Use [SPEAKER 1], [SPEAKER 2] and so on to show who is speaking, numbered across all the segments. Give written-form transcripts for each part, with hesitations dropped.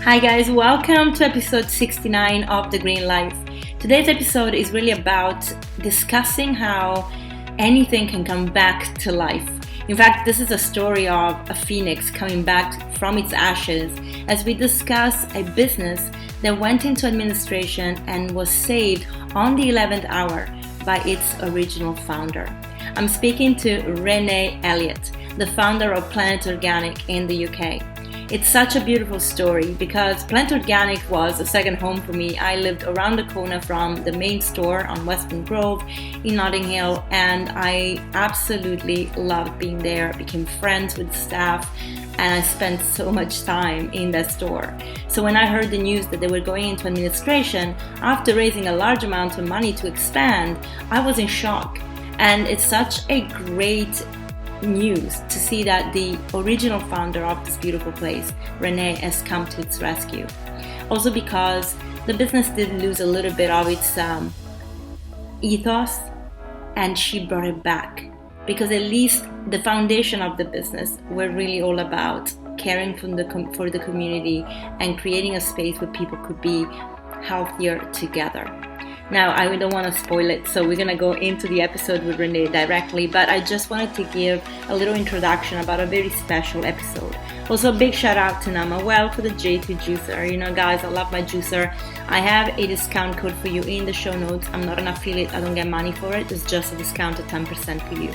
[SPEAKER 1] Hi guys, welcome to episode 69 of The Green Life. Today's episode is really about discussing how anything can come back to life. In fact, this is a story of a phoenix coming back from its ashes as we discuss a business that went into administration and was saved on the 11th hour by its original founder. I'm speaking to Renée Elliott, the founder of Planet Organic in the UK. It's such a beautiful story because Planet Organic was a second home for me. I lived around the corner from the main store on Westbourne Grove in Notting Hill, and I absolutely loved being there. I became friends with the staff, and I spent so much time in that store. So when I heard the news that they were going into administration after raising a large amount of money to expand, I was in shock. And it's such a great news to see that the original founder of this beautiful place, Renée, has come to its rescue. Also because the business did lose a little bit of its ethos, and she brought it back because at least the foundation of the business were really all about caring for the community and creating a space where people could be healthier together. Now, I don't want to spoil it, so we're going to go into the episode with Renée directly, but I just wanted to give a little introduction about a very special episode. Also, a big shout out to Nama Well for the J2 juicer. You know, guys, I love my juicer. I have a discount code for you in the show notes. I'm not an affiliate. I don't get money for it. It's just a discount of 10% for you.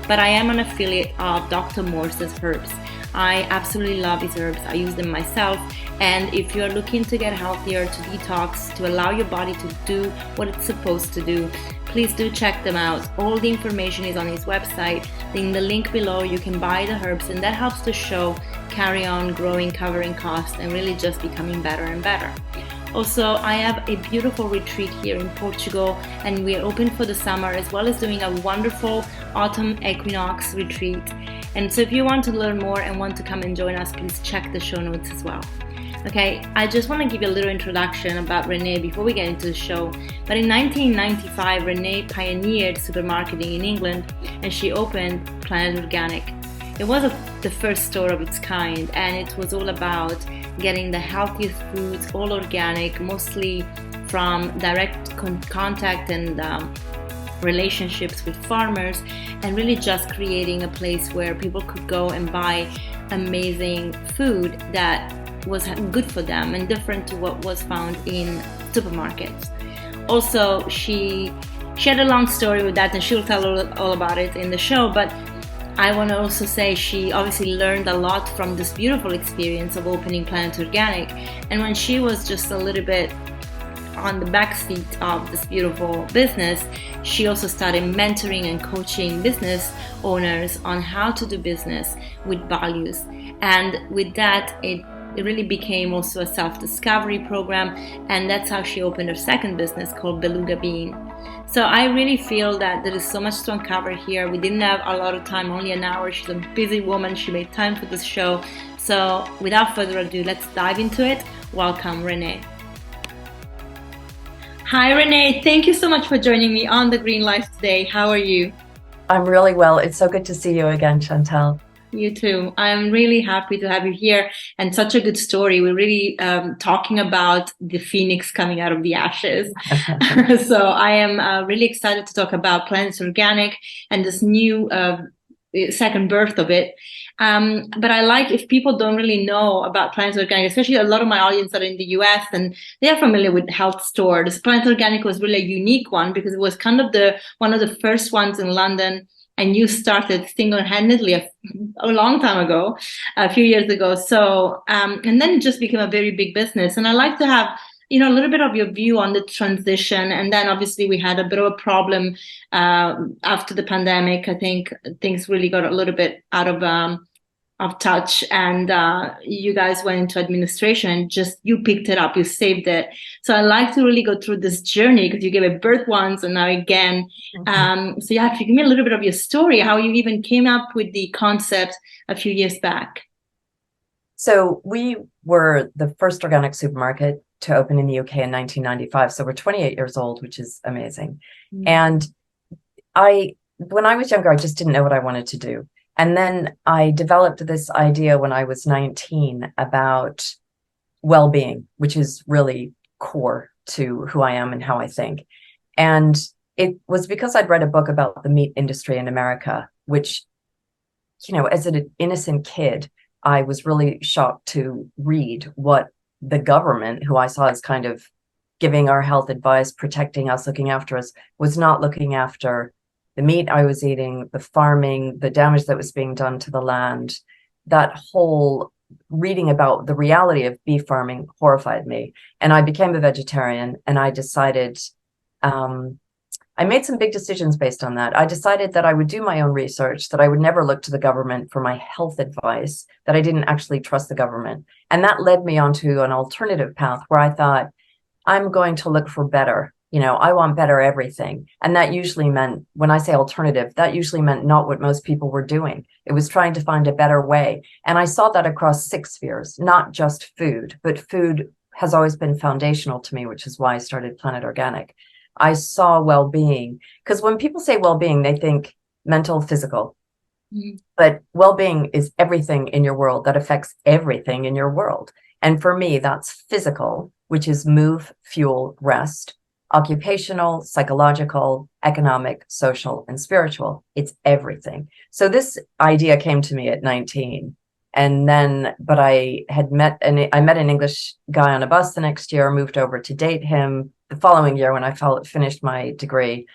[SPEAKER 1] But I am an affiliate of Dr. Morse's herbs. I absolutely love these herbs. I use them myself. And if you're looking to get healthier, to detox, to allow your body to do what it's supposed to do, please do check them out. All the information is on his website. In the link below, you can buy the herbs, and that helps the show carry on growing, covering costs, and really just becoming better and better. Also, I have a beautiful retreat here in Portugal, and we are open for the summer, as well as doing a wonderful autumn equinox retreat. And so if you want to learn more and want to come and join us, please check the show notes as well. Okay, I just want to give you a little introduction about Renée before we get into the show. But in 1995, Renée pioneered supermarketing in England, and she opened Planet Organic. It was the first store of its kind, and it was all about getting the healthiest foods, all organic, mostly from direct contact and relationships with farmers, and really just creating a place where people could go and buy amazing food that was good for them and different to what was found in supermarkets. Also, she had a long story with that, and she'll tell all about it in the show, but I want to also say she obviously learned a lot from this beautiful experience of opening Planet Organic. And when she was just a little bit on the backseat of this beautiful business, she also started mentoring and coaching business owners on how to do business with values. And with that, it really became also a self-discovery program, and that's how she opened her second business called Beluga Bean. So I really feel that there is so much to uncover here. We didn't have a lot of time, only an hour. She's a busy woman. She made time for this show. So without further ado, let's dive into it. Welcome, Renée. Hi, Renée. Thank you so much for joining me on The Green Life today. How are you?
[SPEAKER 2] I'm really well. It's so good to see you again, Chantal.
[SPEAKER 1] You too. I'm really happy to have you here, and such a good story. We're really talking about the phoenix coming out of the ashes. So I am really excited to talk about Planet Organic and this new second birth of it. But I like, if people don't really know about Planet Organic, especially a lot of my audience are in the US and they are familiar with health stores. Planet Organic was really a unique one because it was kind of one of the first ones in London. And you started single-handedly a long time ago, a few years ago. So, and then it just became a very big business. And I like to have, a little bit of your view on the transition. And then obviously we had a bit of a problem after the pandemic. I think things really got a little bit out of touch, and you guys went into administration and just you picked it up, you saved it. So I like to really go through this journey because you gave it birth once and now again. So yeah, if you give me a little bit of your story, how you even came up with the concept a few years back.
[SPEAKER 2] So we were the first organic supermarket to open in the UK in 1995. So we're 28 years old, which is amazing. And when I was younger, I just didn't know what I wanted to do. And then I developed this idea when I was 19 about well-being, which is really core to who I am and how I think. And it was because I'd read a book about the meat industry in America, which, as an innocent kid, I was really shocked to read what the government, who I saw as kind of giving our health advice, protecting us, looking after us, was not looking after the meat I was eating, the farming, the damage that was being done to the land. That whole reading about the reality of beef farming horrified me. And I became a vegetarian, and I decided, I made some big decisions based on that. I decided that I would do my own research, that I would never look to the government for my health advice, that I didn't actually trust the government. And that led me onto an alternative path where I thought, I'm going to look for better. I want better everything. And that usually meant, when I say alternative, that usually meant not what most people were doing. It was trying to find a better way. And I saw that across 6 spheres, not just food, but food has always been foundational to me, which is why I started Planet Organic. I saw well-being, because when people say well-being, they think mental, physical. Mm-hmm. But well-being is everything in your world that affects everything in your world. And for me, that's physical, which is move, fuel, rest, occupational, psychological, economic, social, and spiritual. It's everything. So this idea came to me at 19. And then, but I met an English guy on a bus the next year, moved over to date him the following year when I finished my degree,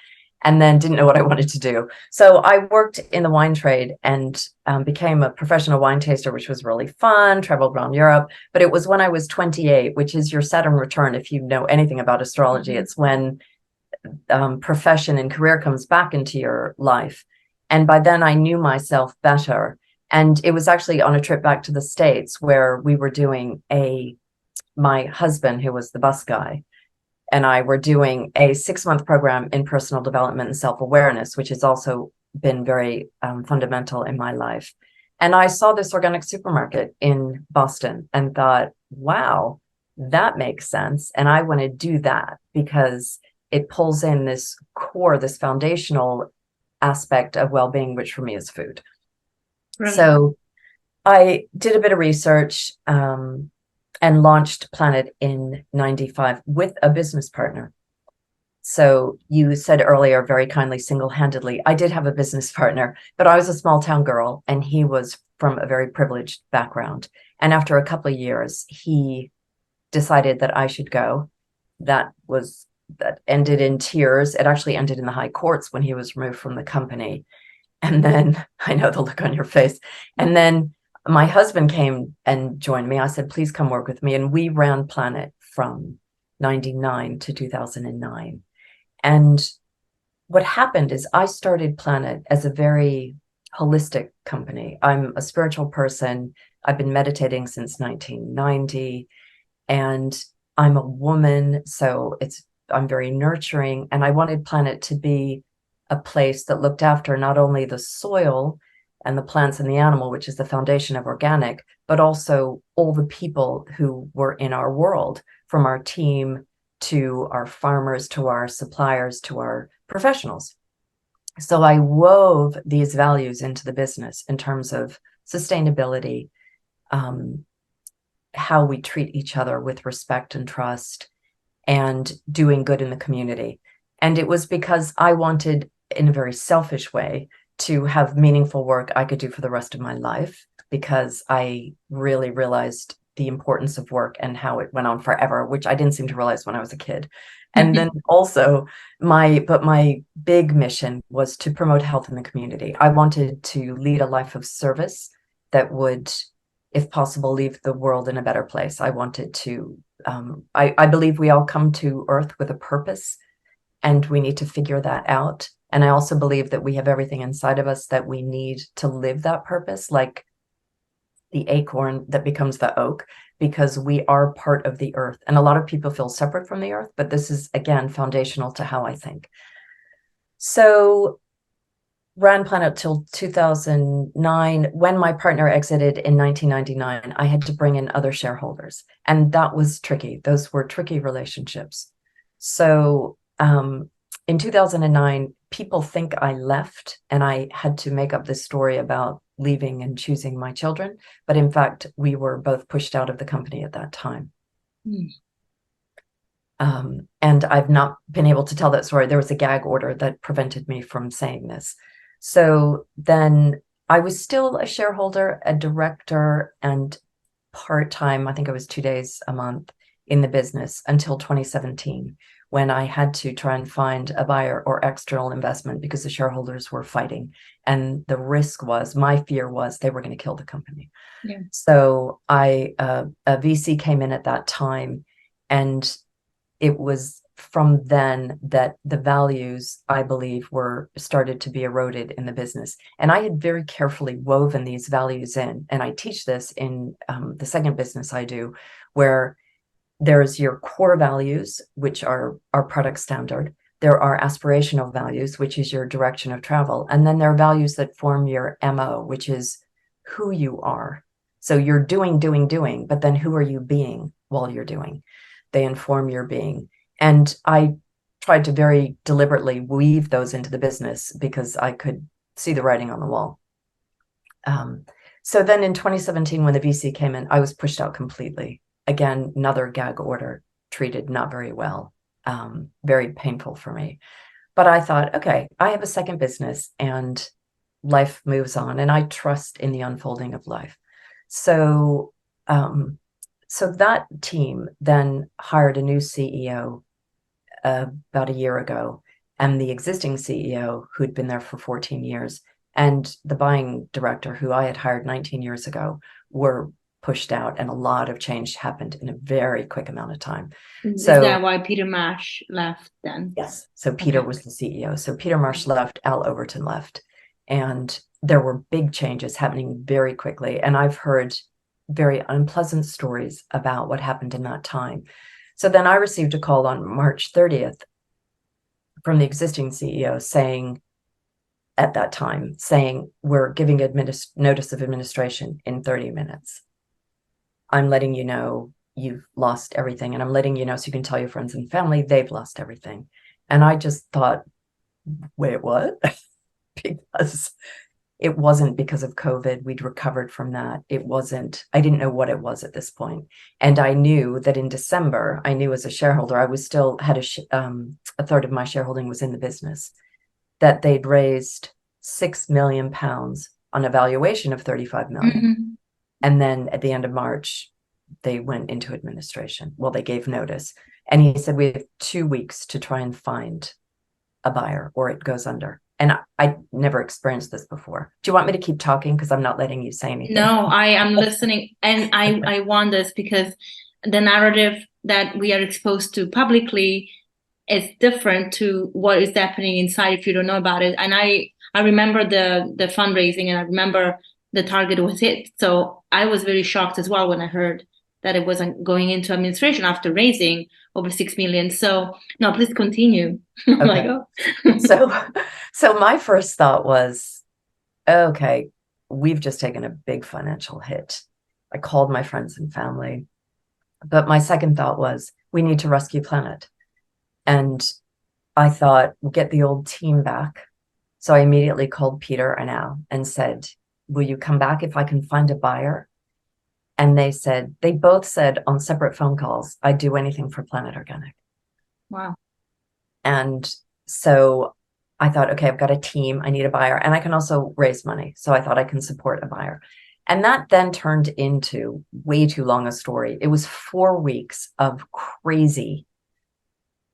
[SPEAKER 2] and then didn't know what I wanted to do. So I worked in the wine trade and became a professional wine taster, which was really fun, traveled around Europe. But it was when I was 28, which is your Saturn return. If you know anything about astrology, it's when profession and career comes back into your life. And by then I knew myself better. And it was actually on a trip back to the States where we were doing my husband, who was the bus guy, and I were doing a 6-month program in personal development and self-awareness, which has also been very fundamental in my life. And I saw this organic supermarket in Boston and thought, wow, that makes sense. And I want to do that because it pulls in this core, this foundational aspect of well-being, which for me is food. Right. So I did a bit of research, and launched Planet in 95 with a business partner. So you said earlier, very kindly, single-handedly, I did have a business partner, but I was a small town girl and he was from a very privileged background. And after a couple of years, he decided that I should go. That ended in tears. It actually ended in the high courts when he was removed from the company. And then, I know the look on your face. And then my husband came and joined me. I said, please come work with me. And we ran Planet from 99 to 2009. And what happened is I started Planet as a very holistic company. I'm a spiritual person. I've been meditating since 1990. And I'm a woman, so I'm very nurturing. And I wanted Planet to be a place that looked after not only the soil and the plants and the animal, which is the foundation of organic, but also all the people who were in our world, from our team to our farmers, to our suppliers, to our professionals. So I wove these values into the business in terms of sustainability, how we treat each other with respect and trust, and doing good in the community. And it was because I wanted, in a very selfish way, to have meaningful work I could do for the rest of my life, because I really realized the importance of work and how it went on forever, which I didn't seem to realize when I was a kid. And then also my big mission was to promote health in the community. I wanted to lead a life of service that would, if possible, leave the world in a better place. I wanted to, I believe we all come to Earth with a purpose, and we need to figure that out. And I also believe that we have everything inside of us that we need to live that purpose, like the acorn that becomes the oak, because we are part of the earth. And a lot of people feel separate from the earth, but this is, again, foundational to how I think. So ran Planet till 2009. When my partner exited in 1999, I had to bring in other shareholders. And that was tricky. Those were tricky relationships. So in 2009, people think I left and I had to make up this story about leaving and choosing my children. But in fact, we were both pushed out of the company at that time.
[SPEAKER 1] Mm.
[SPEAKER 2] And I've not been able to tell that story. There was a gag order that prevented me from saying this. So then I was still a shareholder, a director, and part-time, I think I was 2 days a month in the business until 2017, when I had to try and find a buyer or external investment because the shareholders were fighting. And the risk was, my fear was they were going to kill the company.
[SPEAKER 1] Yeah.
[SPEAKER 2] So a VC came in at that time, and it was from then that the values, I believe, were started to be eroded in the business. And I had very carefully woven these values in. And I teach this in the second business I do, where there's your core values, which are our product standard. There are aspirational values, which is your direction of travel. And then there are values that form your MO, which is who you are. So you're doing, but then who are you being while you're doing? They inform your being. And I tried to very deliberately weave those into the business because I could see the writing on the wall. So then in 2017, when the VC came in, I was pushed out completely. Again, another gag order, treated not very well, very painful for me. But I thought, okay, I have a second business and life moves on, and I trust in the unfolding of life. So so that team then hired a new CEO about a year ago, and the existing CEO who'd been there for 14 years and the buying director who I had hired 19 years ago were pushed out, and a lot of change happened in a very quick amount of time.
[SPEAKER 1] Is that why Peter Marsh left then?
[SPEAKER 2] Yes. So Peter was the CEO. So Peter Marsh left, Al Overton left, and there were big changes happening very quickly. And I've heard very unpleasant stories about what happened in that time. So then I received a call on March 30th from the existing CEO saying, at that time, saying, we're giving notice of administration in 30 minutes. I'm letting you know you've lost everything, and I'm letting you know so you can tell your friends and family they've lost everything. And I just thought, wait, what? Because it wasn't because of COVID. We'd recovered from that. It wasn't, I didn't know what it was at this point. And I knew that in December, I knew as a shareholder, I was still had a third of my shareholding was in the business, that they'd raised £6 million on a valuation of 35 million.
[SPEAKER 1] Mm-hmm.
[SPEAKER 2] And then at the end of March, they went into administration. Well, they gave notice. And he said, we have 2 weeks to try and find a buyer or it goes under. And I never experienced this before. Do you want me to keep talking? Because I'm not letting you say anything.
[SPEAKER 1] No, I am listening. And I want this because the narrative that we are exposed to publicly is different to what is happening inside if you don't know about it. And I remember the fundraising, and I remember the target was hit. So I was very shocked as well when I heard that it wasn't going into administration after raising over 6 million. So no, please continue. I'm
[SPEAKER 2] Okay.
[SPEAKER 1] like,
[SPEAKER 2] oh. So my first thought was, okay, we've just taken a big financial hit. I called my friends and family. But my second thought was, we need to rescue planet. And I thought, we'll get the old team back. So I immediately called Peter and Al and said, will you come back if I can find a buyer? And they both said on separate phone calls, I'd do anything for Planet Organic.
[SPEAKER 1] wow.
[SPEAKER 2] And so I thought, okay, I've got a team, I need a buyer, and I can also raise money. So I thought I can support a buyer. And that then turned into way too long a story. It was 4 weeks of crazy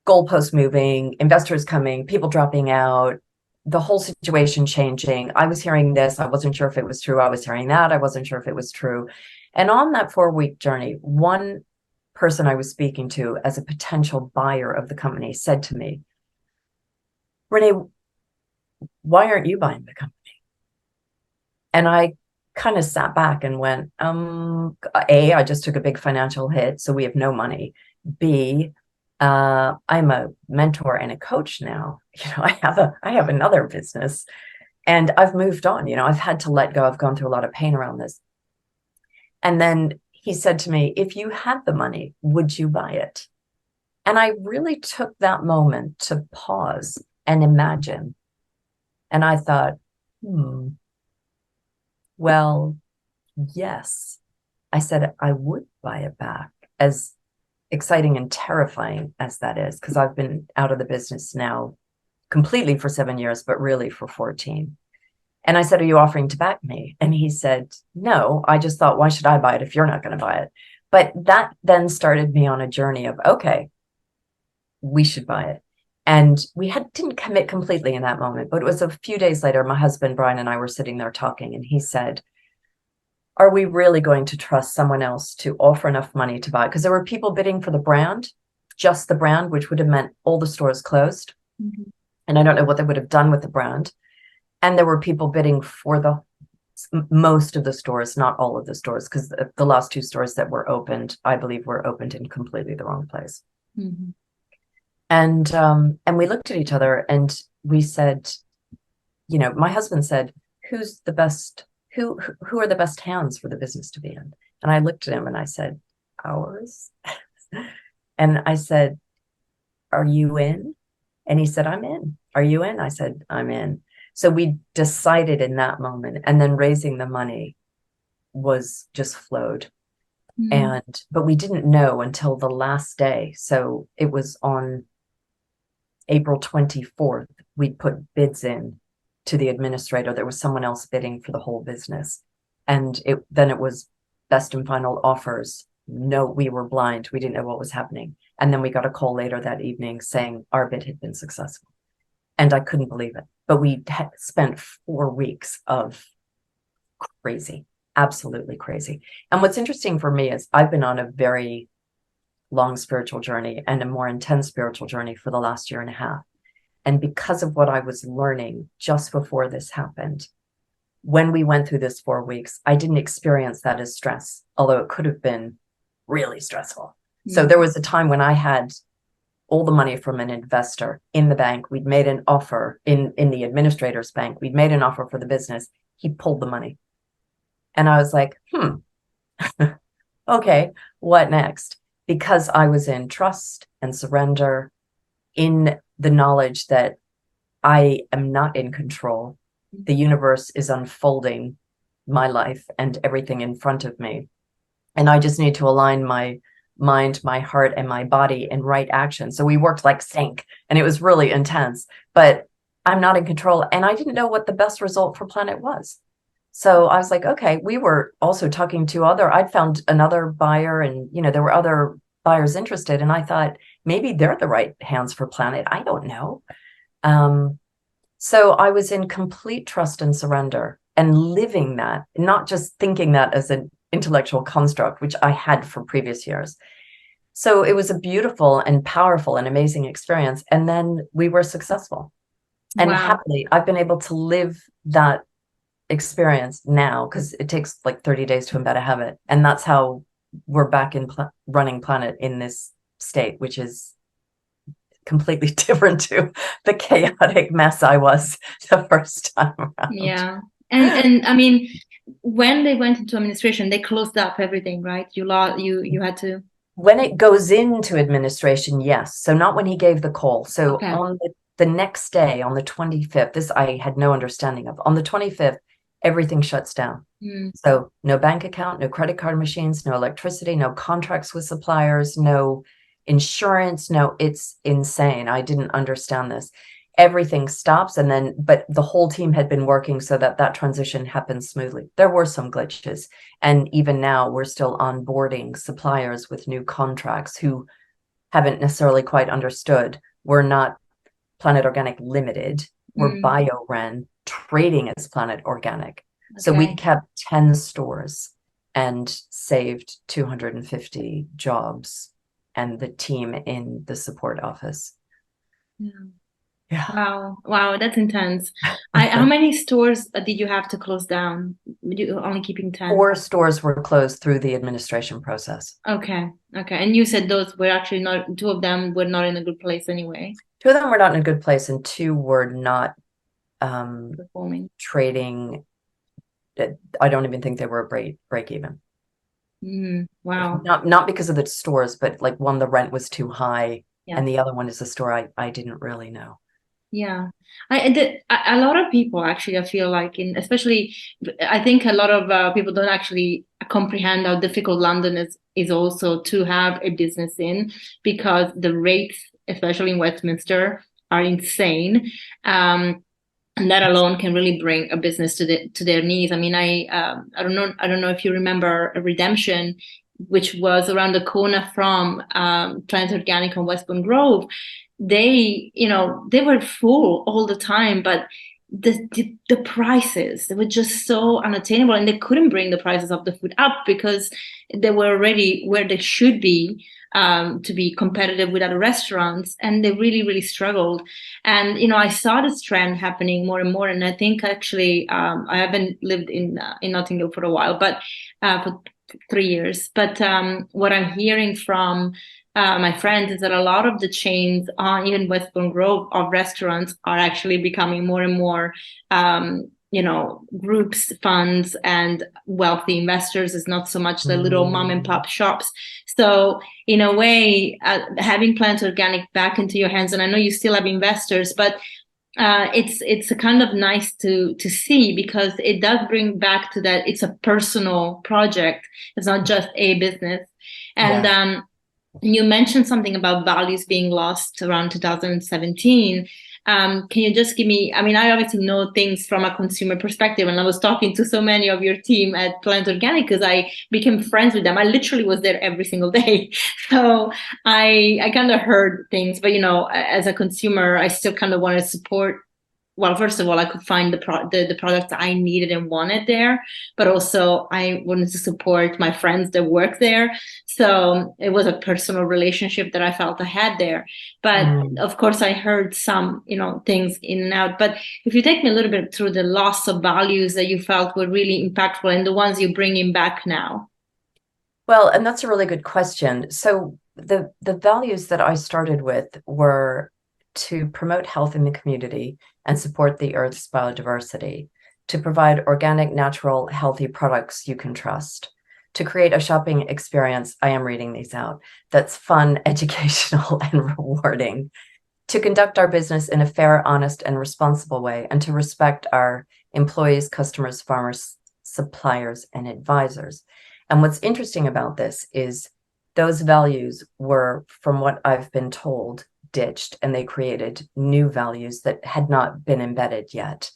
[SPEAKER 2] goalposts moving, investors coming, people dropping out, the whole situation changing. I was hearing this. I wasn't sure if it was true. I was hearing that. I wasn't sure if it was true. And on that 4-week journey, one person I was speaking to as a potential buyer of the company said to me, Renée, why aren't you buying the company? And I kind of sat back and went, A, I just took a big financial hit, so we have no money. B, I'm a mentor and a coach now. I have another business and I've moved on. I've had to let go. I've gone through a lot of pain around this. And then he said to me, if you had the money, would you buy it? And I really took that moment to pause and imagine. And I thought, well, yes. I said, I would buy it back, as exciting and terrifying as that is, because I've been out of the business now completely for 7 years, but really for 14. And I said, are you offering to back me? And he said, no, I just thought, why should I buy it if you're not going to buy it? But that then started me on a journey of, okay, we should buy it. And we didn't commit completely in that moment, but it was a few days later, my husband, Brian, and I were sitting there talking, and he said, are we really going to trust someone else to offer enough money to buy it? Because there were people bidding for the brand, just the brand, which would have meant all the stores closed. Mm-hmm. And I don't know what they would have done with the brand. And there were people bidding for the most of the stores, not all of the stores, because the last 2 stores that were opened, I believe, were opened in completely the wrong place. Mm-hmm. And we looked at each other and we said, you know, my husband said, who's the best? Who are the best hands for the business to be in? And I looked at him and I said, ours. And I said, are you in? And he said, I'm in. Are you in? I said, I'm in. So we decided in that moment, and then raising the money was just flowed. But we didn't know until the last day. So it was on April 24th, we put bids in to the administrator. There was someone else bidding for the whole business. And then it was best and final offers. No, we were blind. We didn't know what was happening. And then we got a call later that evening saying our bid had been successful. And I couldn't believe it. But we had spent 4 weeks of crazy, absolutely crazy. And what's interesting for me is I've been on a very long spiritual journey and a more intense spiritual journey for the last 1.5 years. And because of what I was learning just before this happened, when we went through this 4 weeks, I didn't experience that as stress, although it could have been really stressful. Mm-hmm. So there was a time when I had all the money from an investor in the bank. We'd made an offer in the administrator's bank. We'd made an offer for the business. He pulled the money. And I was like, okay, what next? Because I was in trust and surrender, in the knowledge that I am not in control. The universe is unfolding my life and everything in front of me. And I just need to align my mind, my heart, and my body in right action. So we worked like sync, and it was really intense, but I'm not in control. And I didn't know what the best result for Planet was. So I was like, okay, we were also talking to I'd found another buyer, and, you know, there were other buyers interested. And I thought maybe they're the right hands for Planet. I don't know. So I was in complete trust and surrender and living that, not just thinking that as an intellectual construct, which I had for previous years. So it was a beautiful and powerful and amazing experience. And then we were successful. And happily, I've been able to live that experience now, because it takes like 30 days to embed a habit. And that's how we're back in running Planet in this state, which is completely different to the chaotic mess I was the first time around.
[SPEAKER 1] Yeah. And I mean, when they went into administration, they closed up everything, right? You had to.
[SPEAKER 2] When it goes into administration, yes. So not when he gave the call. So okay. On the next day, on the 25th, this I had no understanding of. On the 25th, everything shuts down. So no bank account, no credit card machines, no electricity, no contracts with suppliers, no insurance. No, it's insane. I didn't understand this. Everything stops, but the whole team had been working so that transition happened smoothly. There were some glitches. And even now we're still onboarding suppliers with new contracts who haven't necessarily quite understood. We're not Planet Organic Limited. We're BioRen trading as Planet Organic. Okay. So we kept 10 stores and saved 250 jobs and the team in the support office.
[SPEAKER 1] Yeah. Yeah. Wow, that's intense. How many stores did you have to close down? You only keeping 10?
[SPEAKER 2] 4 stores were closed through the administration process.
[SPEAKER 1] Okay. And you said those were actually not, 2 of them were not in a good place anyway.
[SPEAKER 2] 2 of them were not in a good place, and 2 were not
[SPEAKER 1] performing.
[SPEAKER 2] Trading. I don't even think they were a break even.
[SPEAKER 1] Wow.
[SPEAKER 2] Not because of the stores, but like one, the rent was too high, and the other one is a store I didn't really know.
[SPEAKER 1] Yeah, a lot of people actually, I feel like, especially, I think a lot of people don't actually comprehend how difficult London is also to have a business in, because the rates, especially in Westminster, are insane. And that alone can really bring a business to their knees. I mean, I don't know if you remember a Redemption, which was around the corner from Trans Organic on Westbourne Grove. They were full all the time, but the prices, they were just so unattainable, and they couldn't bring the prices of the food up because they were already where they should be, to be competitive with other restaurants, and they really, really struggled. And I saw this trend happening more and more. And I think actually, I haven't lived in Notting Hill for a while, but for 3 years. But what I'm hearing from my friends is that a lot of the chains on even Westbourne Grove of restaurants are actually becoming more and more, groups, funds, and wealthy investors. Is not so much the little mom and pop shops. So in a way, having Plant Organic back into your hands, and I know you still have investors, but it's a kind of nice to see, because it does bring back to that it's a personal project. It's not just a business. And
[SPEAKER 2] Yeah.
[SPEAKER 1] you mentioned something about values being lost around 2017. Can you just give me, I mean, I obviously know things from a consumer perspective, and I was talking to so many of your team at Plant Organic because I became friends with them. I literally was there every single day. So I kind of heard things, but as a consumer, I still kind of want to support. Well, first of all, I could find the products I needed and wanted there, but also I wanted to support my friends that work there. So it was a personal relationship that I felt I had there. But of course, I heard some, things in and out. But if you take me a little bit through the loss of values that you felt were really impactful and the ones you're bringing back now.
[SPEAKER 2] Well, and that's a really good question. So the values that I started with were to promote health in the community and support the Earth's biodiversity, to provide organic, natural, healthy products you can trust, to create a shopping experience, I am reading these out, that's fun, educational, and rewarding, to conduct our business in a fair, honest, and responsible way, and to respect our employees, customers, farmers, suppliers, and advisors. And what's interesting about this is those values were, from what I've been told, ditched, and they created new values that had not been embedded yet.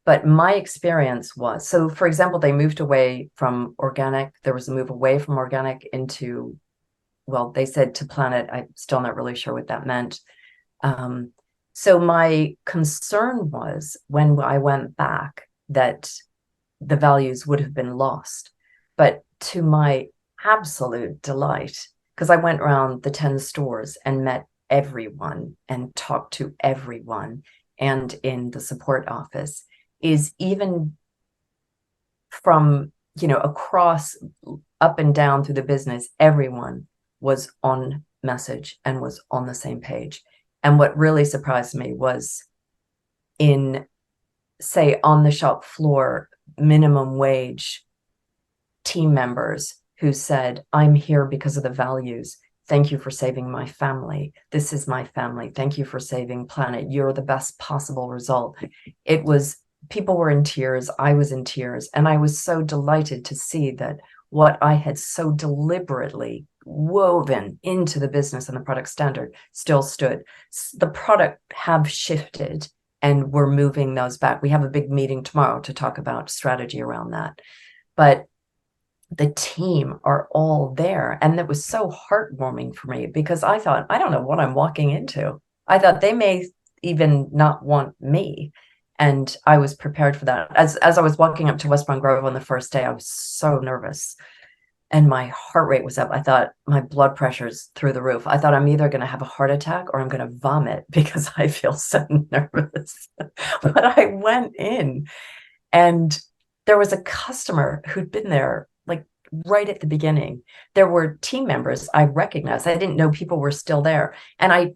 [SPEAKER 2] But my experience was, so for example, they moved away from organic. There was a move away from organic into, well, they said to planet. I'm still not really sure what that meant. So my concern was when I went back that the values would have been lost. But to my absolute delight, because I went around the 10 stores and met everyone and talked to everyone, and in the support office, is even from, across, up and down through the business, everyone was on message and was on the same page. And what really surprised me was in, say, on the shop floor, minimum wage team members who said, I'm here because of the values. Thank you for saving my family. This is my family. Thank you for saving planet. You're the best possible result. It was, people were in tears. I was in tears. And I was so delighted to see that what I had so deliberately woven into the business and the product standard still stood. The product have shifted, and we're moving those back. We have a big meeting tomorrow to talk about strategy around that. But the team are all there. And it was so heartwarming for me, because I thought, I don't know what I'm walking into. I thought they may even not want me. And I was prepared for that. As I was walking up to Westbourne Grove on the first day, I was so nervous. And my heart rate was up. I thought my blood pressure's through the roof. I thought I'm either going to have a heart attack or I'm going to vomit because I feel so nervous. But I went in, and there was a customer who'd been there like right at the beginning. There were team members I recognized. I didn't know people were still there. And I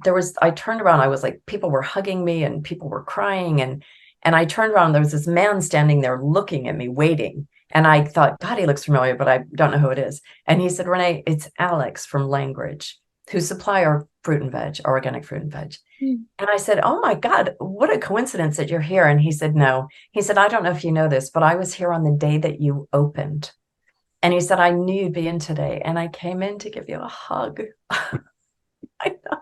[SPEAKER 2] turned around. I was like, people were hugging me and people were crying. And I turned around. There was this man standing there looking at me, waiting. And I thought, God, he looks familiar, but I don't know who it is. And he said, Renee, it's Alex from Language. who supply our fruit and veg, our organic fruit and veg.
[SPEAKER 1] Mm.
[SPEAKER 2] And I said, "Oh my God, what a coincidence that you're here." And he said, "No." He said, "I don't know if you know this, but I was here on the day that you opened." And he said, "I knew you'd be in today. And I came in to give you a hug." I know.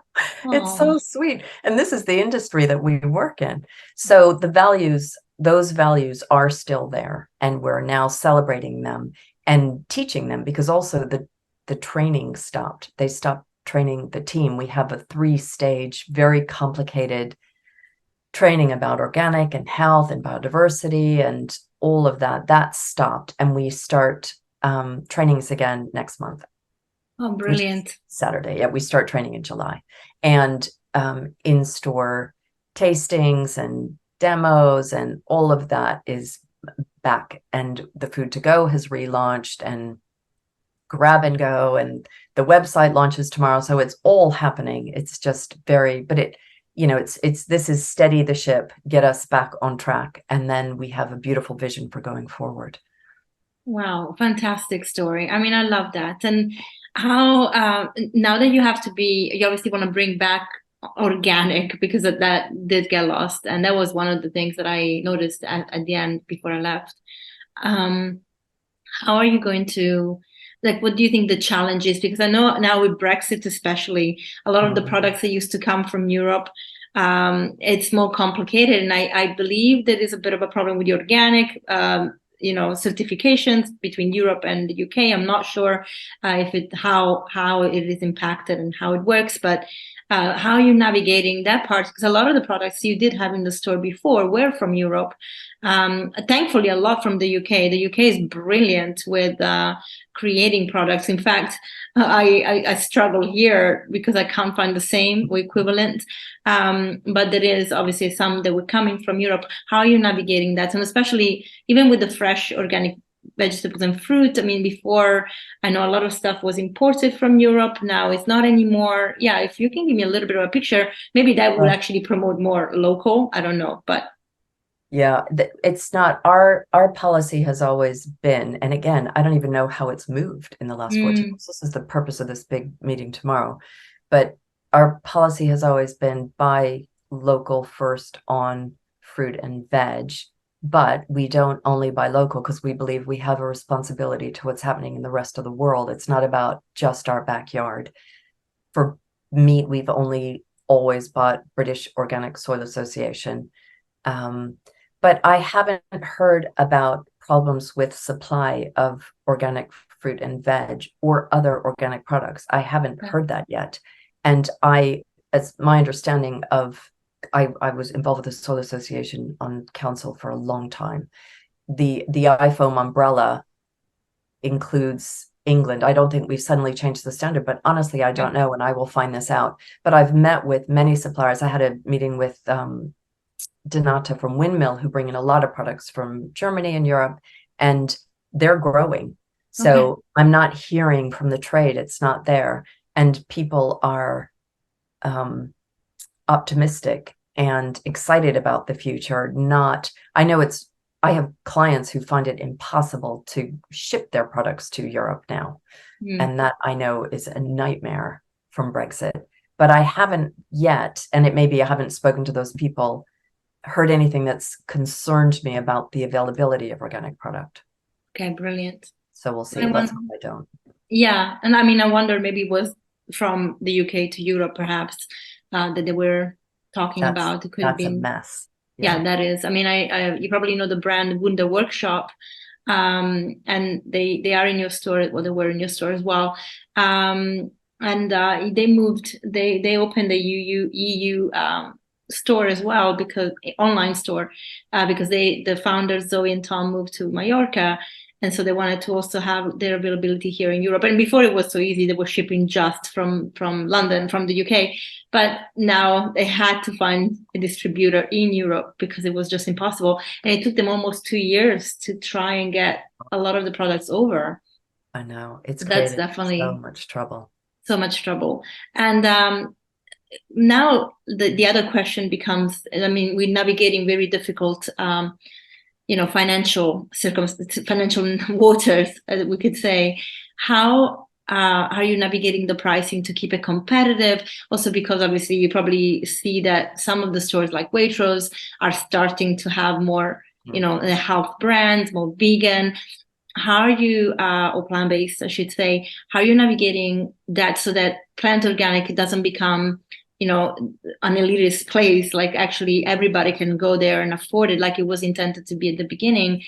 [SPEAKER 2] It's
[SPEAKER 1] Oh,
[SPEAKER 2] so sweet. And this is the industry that we work in. So the values, those values are still there. And we're now celebrating them and teaching them, because also the training stopped. They stopped training the team. We have a 3-stage, very complicated training about organic and health and biodiversity and all of that. That stopped. And we start trainings again next month.
[SPEAKER 1] oh,
[SPEAKER 2] Which is
[SPEAKER 1] brilliant.
[SPEAKER 2] Saturday. Yeah, we start training in July. And in-store tastings and demos and all of that is back. And the food to go has relaunched, and grab and go, and the website launches tomorrow. So it's all happening. It's just but it's this is steady the ship, get us back on track. And then we have a beautiful vision for going forward.
[SPEAKER 1] Wow, fantastic story. I mean, I love that. And how now that you have to you obviously want to bring back organic because that did get lost, and that was one of the things that I noticed at the end before I left. Um, how are you going to, like, what do you think the challenge is? Because I know now with Brexit, especially, a lot of the
[SPEAKER 2] Mhm.
[SPEAKER 1] products that used to come from Europe, it's more complicated. And I believe there is a bit of a problem with the organic, certifications between Europe and the UK. I'm not sure how it is impacted and how it works, but how are you navigating that part? Because a lot of the products you did have in the store before were from Europe. Thankfully, a lot from the UK. The UK is brilliant with creating products. In fact, I struggle here because I can't find the same or equivalent. But there is obviously some that were coming from Europe. How are you navigating that? And especially even with the fresh organic vegetables and fruit. I mean, before I know a lot of stuff was imported from Europe. Now it's not anymore. Yeah, if you can give me a little bit of a picture, maybe that would actually promote more local. I don't know, but
[SPEAKER 2] Yeah, it's not our policy has always been, and again, I don't even know how it's moved in the last 14
[SPEAKER 1] mm,
[SPEAKER 2] months. This is the purpose of this big meeting tomorrow. But our policy has always been buy local first on fruit and veg, but we don't only buy local because we believe we have a responsibility to what's happening in the rest of the world. It's not about just our backyard. For meat, we've only always bought British Organic Soil Association. But I haven't heard about problems with supply of organic fruit and veg or other organic products. I haven't heard that yet. And as my understanding of, I was involved with the Soil Association on council for a long time. The iFoam umbrella includes England. I don't think we've suddenly changed the standard, but honestly, I don't know, and I will find this out. But I've met with many suppliers. I had a meeting with Donata from Windmill, who bring in a lot of products from Germany and Europe, and they're growing. So
[SPEAKER 1] okay.
[SPEAKER 2] I'm not hearing from the trade, it's not there. And people are optimistic and excited about the future. I have clients who find it impossible to ship their products to Europe now.
[SPEAKER 1] Mm.
[SPEAKER 2] And that I know is a nightmare from Brexit. But I haven't yet, and it may be I haven't spoken to those people, heard anything that's concerned me about the availability of organic product.
[SPEAKER 1] Okay, brilliant.
[SPEAKER 2] So we'll see. Let's hope I don't.
[SPEAKER 1] Yeah, and I mean, I wonder maybe it was from the UK to Europe, perhaps that they were talking about. It could have
[SPEAKER 2] That's a
[SPEAKER 1] been.
[SPEAKER 2] mess.
[SPEAKER 1] Yeah,
[SPEAKER 2] Yeah.
[SPEAKER 1] that is. I mean, you probably know the brand Wunder Workshop, and they are in your store. Well, they were in your store as well. And they moved. They opened a EU store as well, because online store, because the founders Zoe and Tom moved to Mallorca. And so they wanted to also have their availability here in Europe. And before it was so easy, they were shipping just from London, from the UK. But now they had to find a distributor in Europe because it was just impossible. And it took them almost 2 years to try and get a lot of the products over.
[SPEAKER 2] I know. It's
[SPEAKER 1] That's
[SPEAKER 2] created so
[SPEAKER 1] definitely
[SPEAKER 2] much trouble.
[SPEAKER 1] so much trouble. And now the other question becomes, I mean, we're navigating very difficult financial waters, as we could say. How How are you navigating the pricing to keep it competitive? Also, because obviously you probably see that some of the stores like Waitrose are starting to have more, the health brands, more vegan. How are you, or plant-based, I should say, how are you navigating that so that plant organic doesn't become, an elitist place, like actually everybody can go there and afford it like it was intended to be at the beginning?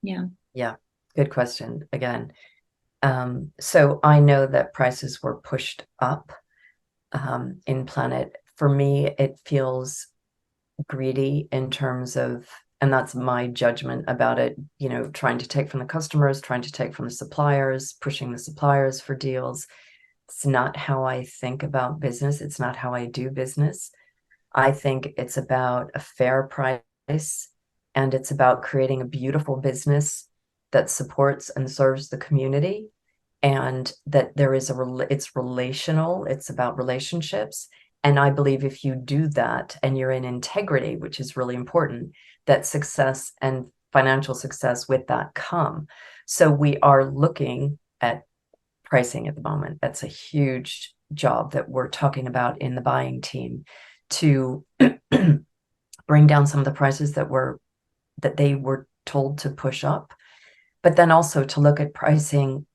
[SPEAKER 2] Yeah. Good question again. So I know that prices were pushed up in Planet. For me, it feels greedy in terms of, and that's my judgment about it, trying to take from the customers, trying to take from the suppliers, pushing the suppliers for deals. It's not how I think about business. It's not how I do business. I think it's about a fair price, and it's about creating a beautiful business that supports and serves the community, and that there is it's relational, it's about relationships. And I believe if you do that and you're in integrity, which is really important, that success and financial success with that come. So we are looking at pricing at the moment. That's a huge job that we're talking about in the buying team, to bring down some of the prices that they were told to push up, but then also to look at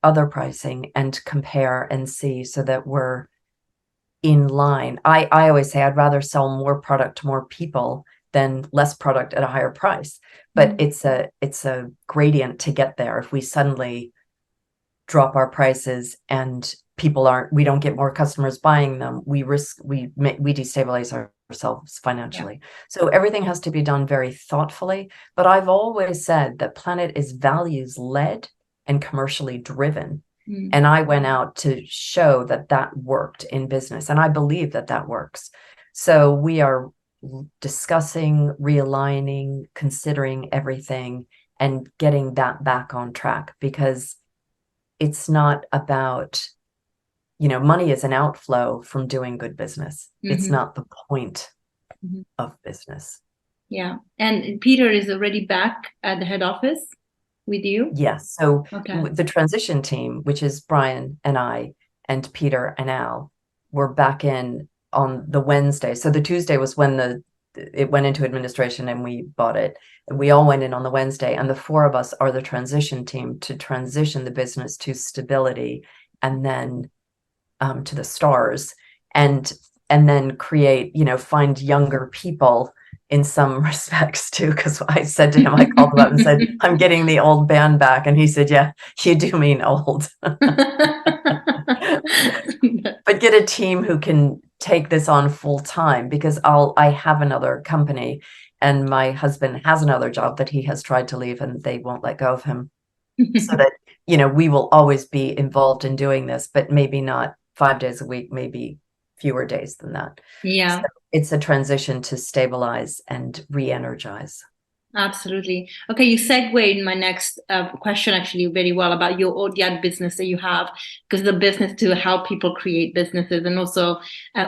[SPEAKER 2] other pricing, and compare and see so that we're in line. I always say I'd rather sell more product to more people than less product at a higher price. But it's a gradient to get there. If we suddenly drop our prices and we don't get more customers buying them, we destabilize ourselves financially. Yeah. So everything has to be done very thoughtfully. But I've always said that Planet is values led and commercially driven. And I went out to show that worked in business. And I believe that works. So we are discussing, realigning, considering everything, and getting that back on track, because it's not about, money is an outflow from doing good business. It's not the point of business.
[SPEAKER 1] Yeah. And Peter is already back at the head office with you?
[SPEAKER 2] Yes. So the transition team, which is Brian and I and Peter and Al, were back in on the Wednesday. So the Tuesday was when it went into administration and we bought it. And we all went in on the Wednesday, and the four of us are the transition team to transition the business to stability, and then to the stars, and then create, find younger people in some respects too, because I said to him, I called him up and said, I'm getting the old band back. And he said, yeah, you do mean old. But get a team who can take this on full time, because I have another company, and my husband has another job that he has tried to leave, and they won't let go of him. So that, we will always be involved in doing this, but maybe not 5 days a week, maybe fewer days than that.
[SPEAKER 1] Yeah.
[SPEAKER 2] So it's a transition to stabilize and re-energize.
[SPEAKER 1] Absolutely. Okay, you segue in my next question actually very well about your the business that you have, because the business to help people create businesses, and also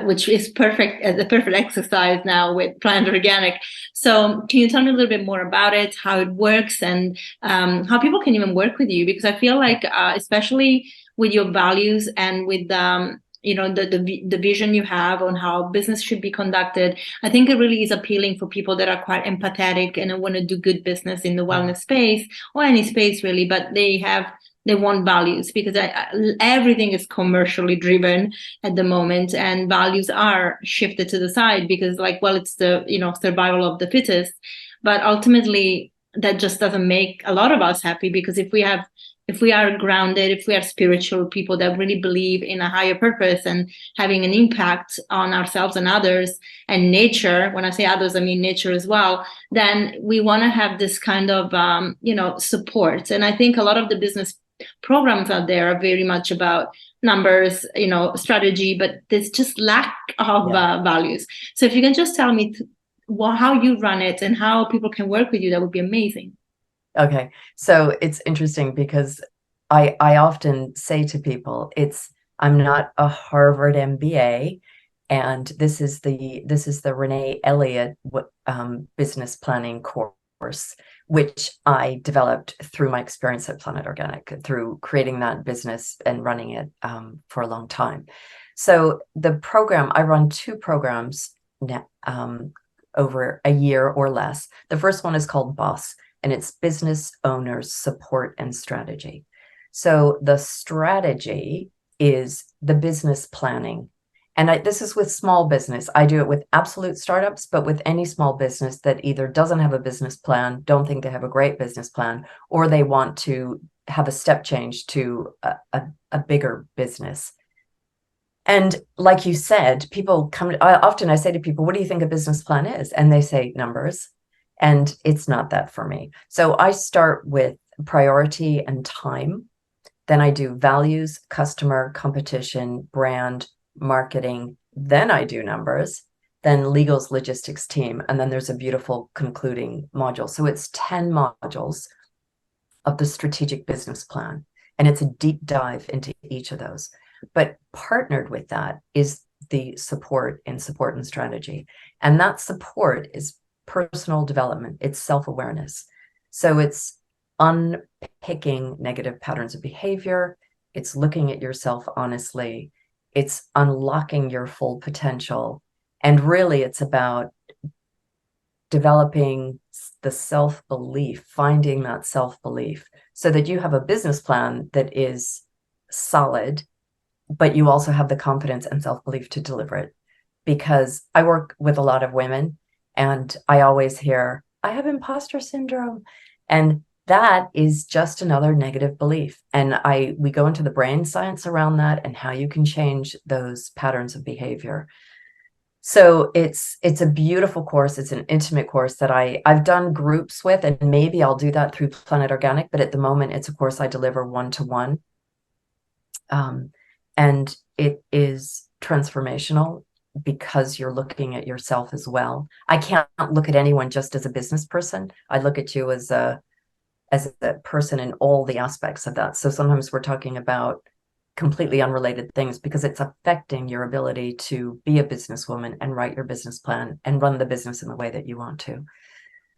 [SPEAKER 1] which is perfect as a perfect exercise now with Planet Organic. So can you tell me a little bit more about it, how it works, and how people can even work with you? Because I feel like especially with your values and with the vision you have on how business should be conducted, I think it really is appealing for people that are quite empathetic and want to do good business in the wellness space, or any space really, but they want values, because everything is commercially driven at the moment, and values are shifted to the side because it's the survival of the fittest. But ultimately that just doesn't make a lot of us happy, because if we are grounded, if we are spiritual people that really believe in a higher purpose and having an impact on ourselves and others and nature, when I say others, I mean nature as well, then we want to have this kind of, support. And I think a lot of the business programs out there are very much about numbers, strategy, but there's just lack of values. So if you can just tell me how you run it and how people can work with you, that would be amazing.
[SPEAKER 2] Okay. So it's interesting because I often say to people, I'm not a Harvard MBA, and this is the Renée Elliott business planning course. course, which I developed through my experience at Planet Organic, through creating that business and running it for a long time. So the program, I run 2 programs now, over a year or less. The first one is called BOSS, and it's Business Owners Support and Strategy. So the strategy is the business planning. And this is with small business. I do it with absolute startups, but with any small business that either doesn't have a business plan, don't think they have a great business plan, or they want to have a step change to a bigger business. And like you said, people come, often I say to people, what do you think a business plan is? And they say numbers. And it's not that for me. So I start with priority and time. Then I do values, customer, competition, brand, marketing. Then I do numbers. Then legal's logistics team. And then there's a beautiful concluding module. So it's 10 modules of the strategic business plan. And it's a deep dive into each of those. But partnered with that is the support and strategy. And that support is personal development. It's self-awareness. So it's unpicking negative patterns of behavior. It's looking at yourself honestly. It's unlocking your full potential. And really, it's about developing the self-belief, finding that self-belief so that you have a business plan that is solid, but you also have the confidence and self-belief to deliver it. Because I work with a lot of women and I always hear, I have imposter syndrome. And that is just another negative belief. And we go into the brain science around that and how you can change those patterns of behavior. So it's a beautiful course. It's an intimate course that I've done groups with, and maybe I'll do that through Planet Organic, but at the moment it's a course I deliver one-to-one. And it is transformational because you're looking at yourself as well. I can't look at anyone just as a business person. I look at you as a person in all the aspects of that. So sometimes we're talking about completely unrelated things because it's affecting your ability to be a businesswoman and write your business plan and run the business in the way that you want to.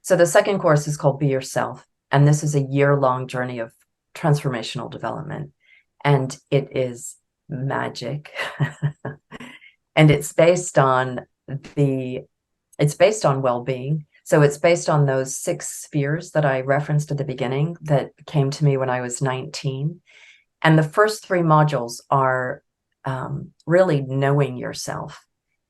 [SPEAKER 2] So the second course is called Be Yourself. And this is a year-long journey of transformational development. And it is magic. And it's based on well-being. So it's based on those 6 spheres that I referenced at the beginning that came to me when I was 19. And the first 3 modules are really knowing yourself.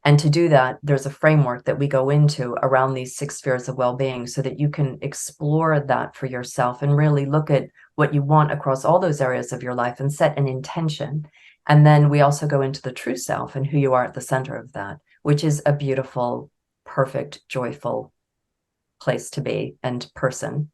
[SPEAKER 2] And to do that, there's a framework that we go into around these 6 spheres of well-being so that you can explore that for yourself and really look at what you want across all those areas of your life and set an intention. And then we also go into the true self and who you are at the center of that, which is a beautiful, perfect, joyful place to be and person.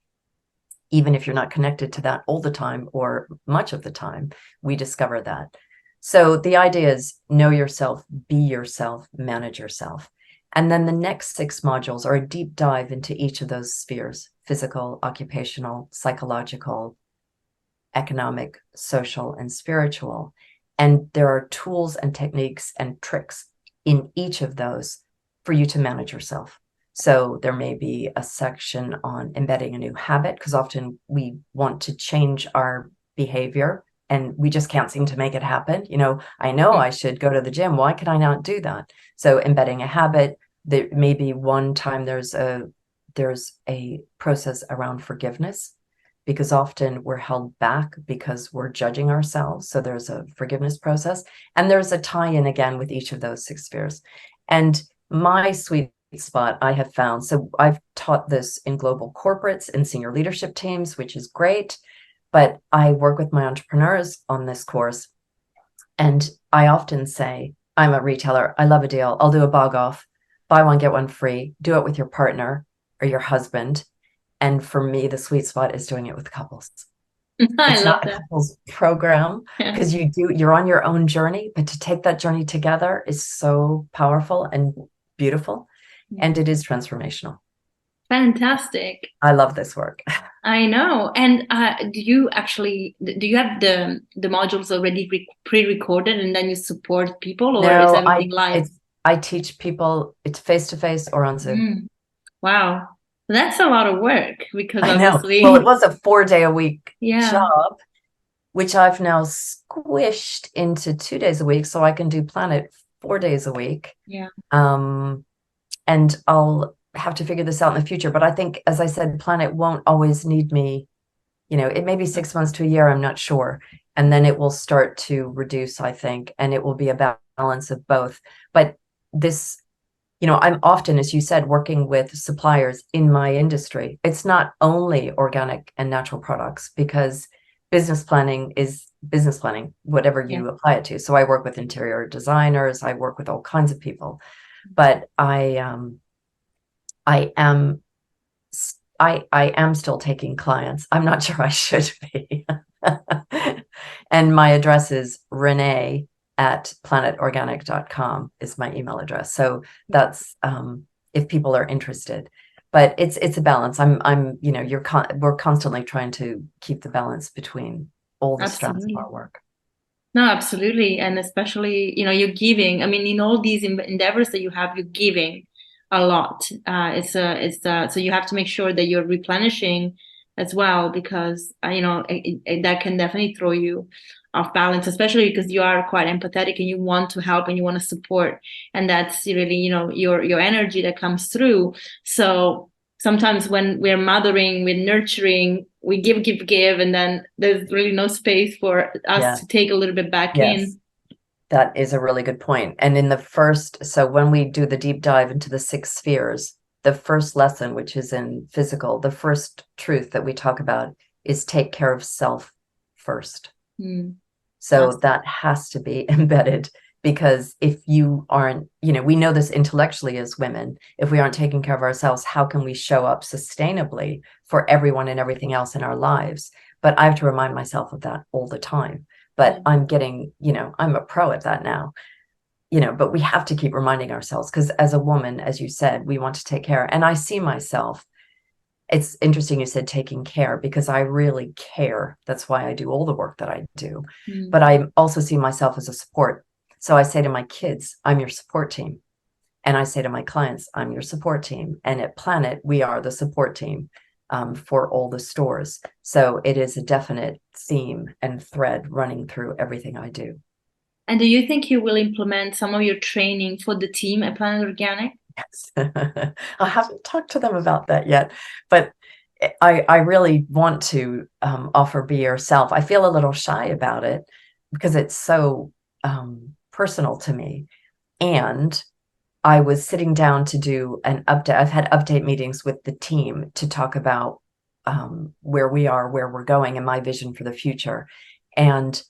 [SPEAKER 2] Even if you're not connected to that all the time or much of the time, we discover that. So the idea is know yourself, be yourself, manage yourself. And then the next 6 modules are a deep dive into each of those spheres: physical, occupational, psychological, economic, social, and spiritual. And there are tools and techniques and tricks in each of those for you to manage yourself. So there may be a section on embedding a new habit, because often we want to change our behavior and we just can't seem to make it happen. I know I should go to the gym. Why can I not do that? So embedding a habit, there may be one time there's a process around forgiveness, because often we're held back because we're judging ourselves. So there's a forgiveness process, and there's a tie-in again with each of those 6 spheres. And my sweet spot I have found, so I've taught this in global corporates and senior leadership teams, which is great, but I work with my entrepreneurs on this course. And I often say, I'm a retailer, I love a deal, I'll do a bog off, buy one, get one free, do it with your partner or your husband. And for me, the sweet spot is doing it with couples.
[SPEAKER 1] I
[SPEAKER 2] It's
[SPEAKER 1] love
[SPEAKER 2] not a
[SPEAKER 1] that.
[SPEAKER 2] couples program because you're on your own journey, but to take that journey together is so powerful and beautiful. And it is transformational.
[SPEAKER 1] Fantastic.
[SPEAKER 2] I love this work.
[SPEAKER 1] I know. And do you have the modules already pre-recorded and then you support people, or is everything live?
[SPEAKER 2] I teach people, it's face-to-face or on Zoom.
[SPEAKER 1] Wow. That's a lot of work because
[SPEAKER 2] I know.
[SPEAKER 1] obviously,
[SPEAKER 2] Well, it was a 4-day-a-week
[SPEAKER 1] yeah,
[SPEAKER 2] job, which I've now squished into 2 days a week, so I can do Planet 4 days a week.
[SPEAKER 1] yeah,
[SPEAKER 2] And I'll have to figure this out in the future. But I think, as I said, Planet won't always need me. It may be 6 months to a year, I'm not sure. And then it will start to reduce, I think, and it will be a balance of both. But this, I'm often, as you said, working with suppliers in my industry. It's not only organic and natural products, because business planning is business planning, whatever
[SPEAKER 1] yeah.
[SPEAKER 2] you apply it to. So I work with interior designers, I work with all kinds of people, but I am I am still taking clients. I'm not sure I should be. And my address is Renée at planetorganic.com is my email address. So that's if people are interested. But it's a balance. We're constantly trying to keep the balance between all the strands of
[SPEAKER 1] Absolutely.
[SPEAKER 2] our work.
[SPEAKER 1] No, absolutely. And especially, you're giving. I mean, in all these endeavors that you have, you're giving a lot. So you have to make sure that you're replenishing as well, because, that can definitely throw you off balance, especially because you are quite empathetic and you want to help and you want to support. And that's really, your energy that comes through. So sometimes when we're mothering, we're nurturing, we give, and then there's really no space for us
[SPEAKER 2] Yeah.
[SPEAKER 1] to take a little bit back
[SPEAKER 2] Yes.
[SPEAKER 1] in.
[SPEAKER 2] That is a really good point. And so when we do the deep dive into the 6 spheres, the first lesson, which is in physical, the first truth that we talk about is take care of self first. So
[SPEAKER 1] Awesome.
[SPEAKER 2] that has to be embedded, because if you aren't, we know this intellectually as women, if we aren't taking care of ourselves, how can we show up sustainably for everyone and everything else in our lives? But I have to remind myself of that all the time. But I'm a pro at that now, but we have to keep reminding ourselves, because as a woman, as you said, we want to take care. And I see myself, it's interesting you said taking care, because I really care. That's why I do all the work that I do. But I also see myself as a support. So I say to my kids, I'm your support team. And I say to my clients, I'm your support team. And at Planet, we are the support team for all the stores. So it is a definite theme and thread running through everything I do.
[SPEAKER 1] And do you think you will implement some of your training for the team at Planet Organic?
[SPEAKER 2] Yes. I haven't talked to them about that yet, but I really want to offer Be Yourself. I feel a little shy about it because it's so personal to me. And I was sitting down to do an update. I've had update meetings with the team to talk about where we are, where we're going, and my vision for the future. And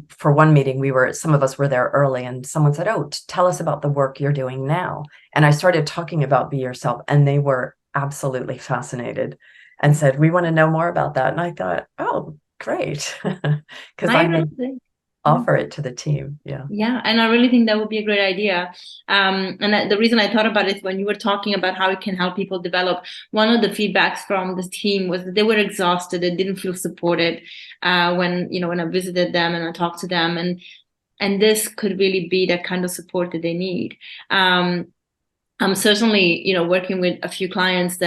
[SPEAKER 2] for one meeting, some of us were there early, and someone said, "Oh, tell us about the work you're doing now." And I started talking about Be Yourself, and they were absolutely fascinated and said, "We want to know more about that." And I thought, "Oh, great." Because
[SPEAKER 1] I
[SPEAKER 2] I may
[SPEAKER 1] really think.
[SPEAKER 2] offer it to the team. Yeah.
[SPEAKER 1] Yeah, and I really think that would be a great idea. The reason I thought about it is when you were talking about how it can help people develop. One of the feedbacks from the team was that they were exhausted. They didn't feel supported when I visited them and I talked to them, and this could really be that kind of support that they need. I'm certainly, working with a few clients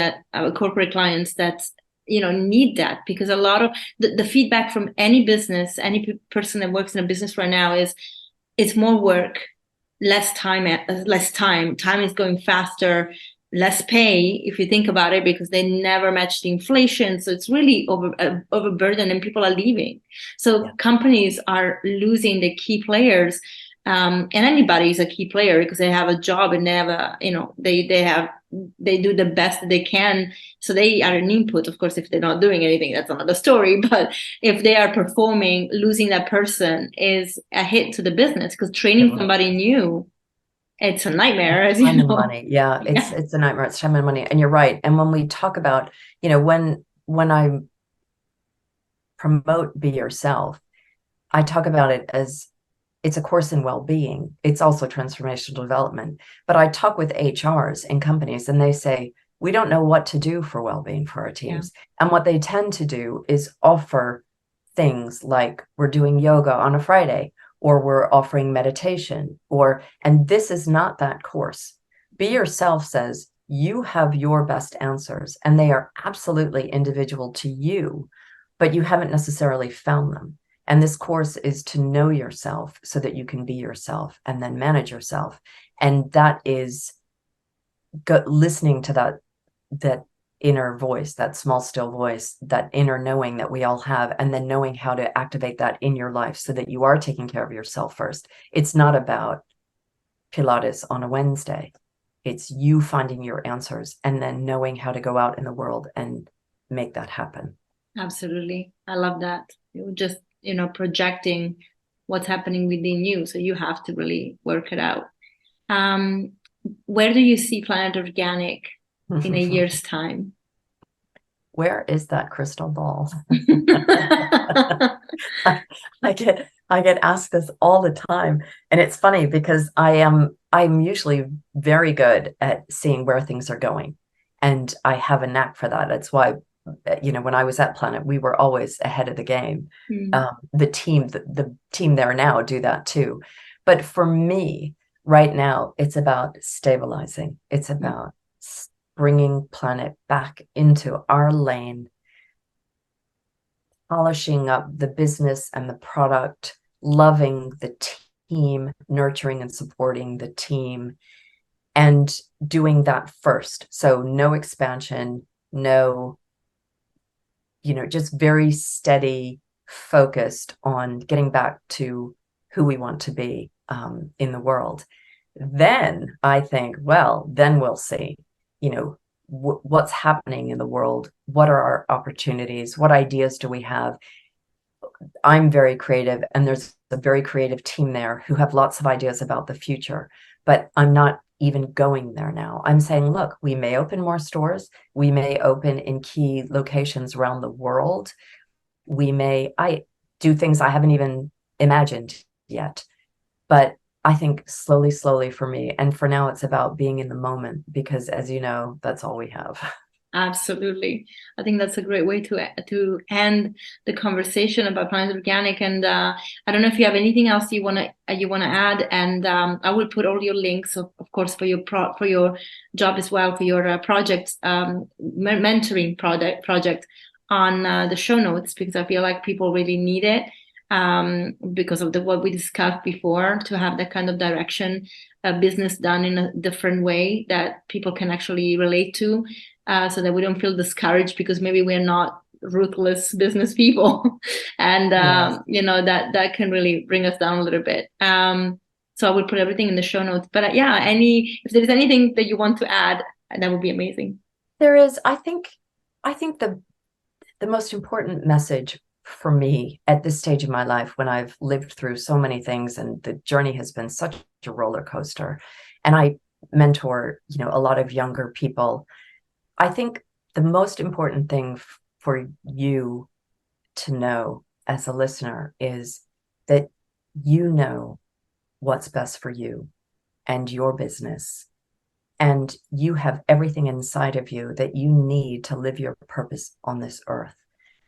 [SPEAKER 1] corporate clients that need that, because a lot of the feedback from any business, any person that works in a business right now is it's more work, less time. Time is going faster, less pay if you think about it, because they never match the inflation. So it's really overburdened, and people are leaving. So companies are losing the key players. And anybody is a key player because they have a job and they have they do the best that they can. So they are an input. Of course, if they're not doing anything, that's another story. But if they are performing, losing that person is a hit to the business, because training somebody new, it's a nightmare, as you
[SPEAKER 2] Time and
[SPEAKER 1] know.
[SPEAKER 2] money. Yeah, it's a nightmare. It's time and money. And you're right. And when we talk about, when I promote Be Yourself, I talk about it as it's a course in well-being. It's also transformational development. But I talk with HRs in companies, and they say, we don't know what to do for well-being for our teams. And what they tend to do is offer things like, we're doing yoga on a Friday, or we're offering meditation, and this is not that course. Be Yourself says, you have your best answers, and they are absolutely individual to you, but you haven't necessarily found them. And this course is to know yourself so that you can be yourself and then manage yourself. And that is listening to that inner voice, that small, still voice, that inner knowing that we all have, and then knowing how to activate that in your life so that you are taking care of yourself first. It's not about Pilates on a Wednesday. It's you finding your answers and then knowing how to go out in the world and make that happen.
[SPEAKER 1] Absolutely. I love that. You're just, projecting what's happening within you. So you have to really work it out. Where do you see Planet Organic in a year's time?
[SPEAKER 2] Where is that crystal ball? I get asked this all the time. And it's funny because I'm usually very good at seeing where things are going. And I have a knack for that. That's why, when I was at Planet, we were always ahead of the game. The team there now do that too. But for me, right now, it's about stabilizing. It's about bringing Planet back into our lane, polishing up the business and the product, loving the team, nurturing and supporting the team, and doing that first. So no expansion, just very steady, focused on getting back to who we want to be in the world. Then I think, well, then we'll see, what's happening in the world. What are our opportunities? What ideas do we have? I'm very creative, and there's a very creative team there who have lots of ideas about the future, but I'm not even going there now. I'm saying, look, we may open more stores. We may open in key locations around the world. I do things I haven't even imagined yet, but I think slowly for me. And for now, it's about being in the moment, because as you know, that's all we have.
[SPEAKER 1] Absolutely. I think that's a great way to end the conversation about Planet Organic. And I don't know if you have anything else you wanna add. And I will put all your links, of course, for your job as well, for your project, mentoring project on the show notes, because I feel like people really need it. Because of what we discussed before, to have that kind of direction, business done in a different way that people can actually relate to, so that we don't feel discouraged because maybe we're not ruthless business people. And yes. That can really bring us down a little bit. So I would put everything in the show notes. But if there's anything that you want to add, that would be amazing.
[SPEAKER 2] There is. I think the most important message for me at this stage of my life, when I've lived through so many things and the journey has been such a roller coaster, and I mentor, a lot of younger people, I think the most important thing for you to know as a listener is that you know what's best for you and your business, and you have everything inside of you that you need to live your purpose on this earth.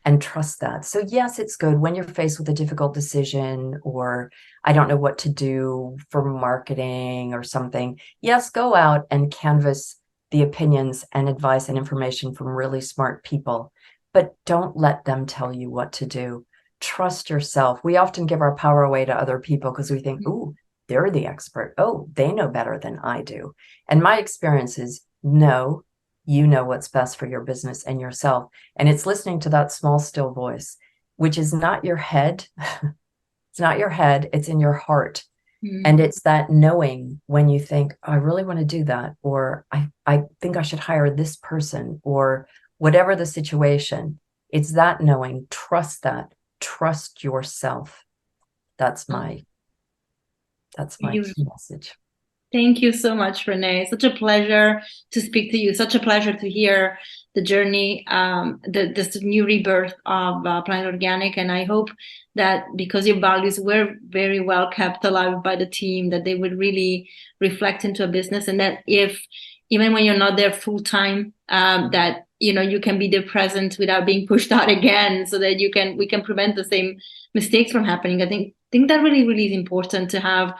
[SPEAKER 2] And trust that. So yes, it's good when you're faced with a difficult decision, or I don't know what to do for marketing or something. Yes, go out and canvass the opinions and advice and information from really smart people, but don't let them tell you what to do. Trust yourself. We often give our power away to other people because we think, ooh, they're the expert. Oh, they know better than I do. And my experience is, no, you know what's best for your business and yourself. And it's listening to that small, still voice, which is not your head. It's not your head. It's in your heart. Mm-hmm. And it's that knowing when you think, oh, I really want to do that, or I think I should hire this person, or whatever the situation. It's that knowing. Trust that. Trust yourself. That's my key message.
[SPEAKER 1] Thank you so much, Renée. Such a pleasure to speak to you. Such a pleasure to hear the journey, this new rebirth of Planet Organic. And I hope that because your values were very well kept alive by the team, that they would really reflect into a business, and that even when you're not there full time, that you can be there present without being pushed out again, so that we can prevent the same mistakes from happening. I think that really, really is important to have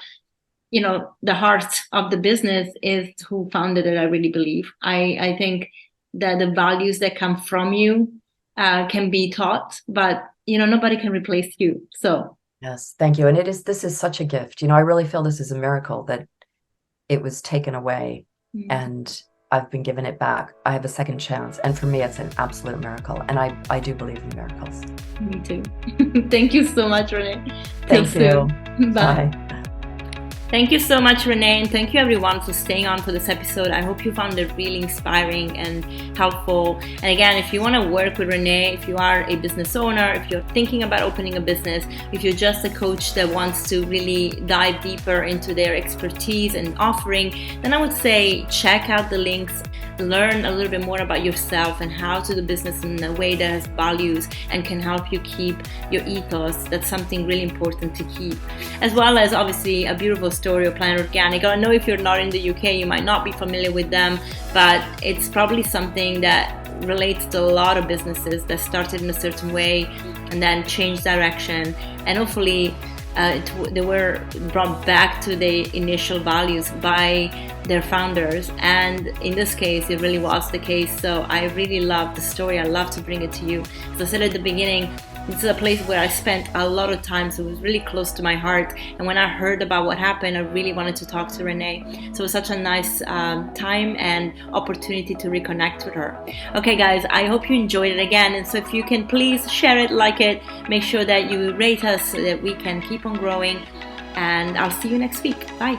[SPEAKER 1] the heart of the business is who founded it. I really believe. I think that the values that come from you can be taught, but nobody can replace you. So
[SPEAKER 2] yes, thank you. And this is such a gift. I really feel this is a miracle that it was taken away and I've been given it back. I have a second chance. And for me, it's an absolute miracle. And I do believe in miracles.
[SPEAKER 1] Me too. Thank you so much, Renée.
[SPEAKER 2] Thank you.
[SPEAKER 1] Bye. Bye. Thank you so much, Renée, and thank you everyone for staying on for this episode. I hope you found it really inspiring and helpful. And again, if you want to work with Renée, if you are a business owner, if you're thinking about opening a business, if you're just a coach that wants to really dive deeper into their expertise and offering, then I would say check out the links. Learn a little bit more about yourself and how to do business in a way that has values and can help you keep your ethos. That's something really important to keep, as well as obviously a beautiful story of Planet Organic. I know if you're not in the UK, you might not be familiar with them, but it's probably something that relates to a lot of businesses that started in a certain way and then changed direction, and hopefully they were brought back to the initial values by their founders, and in this case it really was the case. So I really love the story. I love to bring it to you. As I said at the beginning, this is a place where I spent a lot of time, so it was really close to my heart. And when I heard about what happened, I really wanted to talk to Renée. So it was such a nice time and opportunity to reconnect with her. Okay, guys, I hope you enjoyed it again. And so if you can please share it, like it, make sure that you rate us so that we can keep on growing. And I'll see you next week. Bye.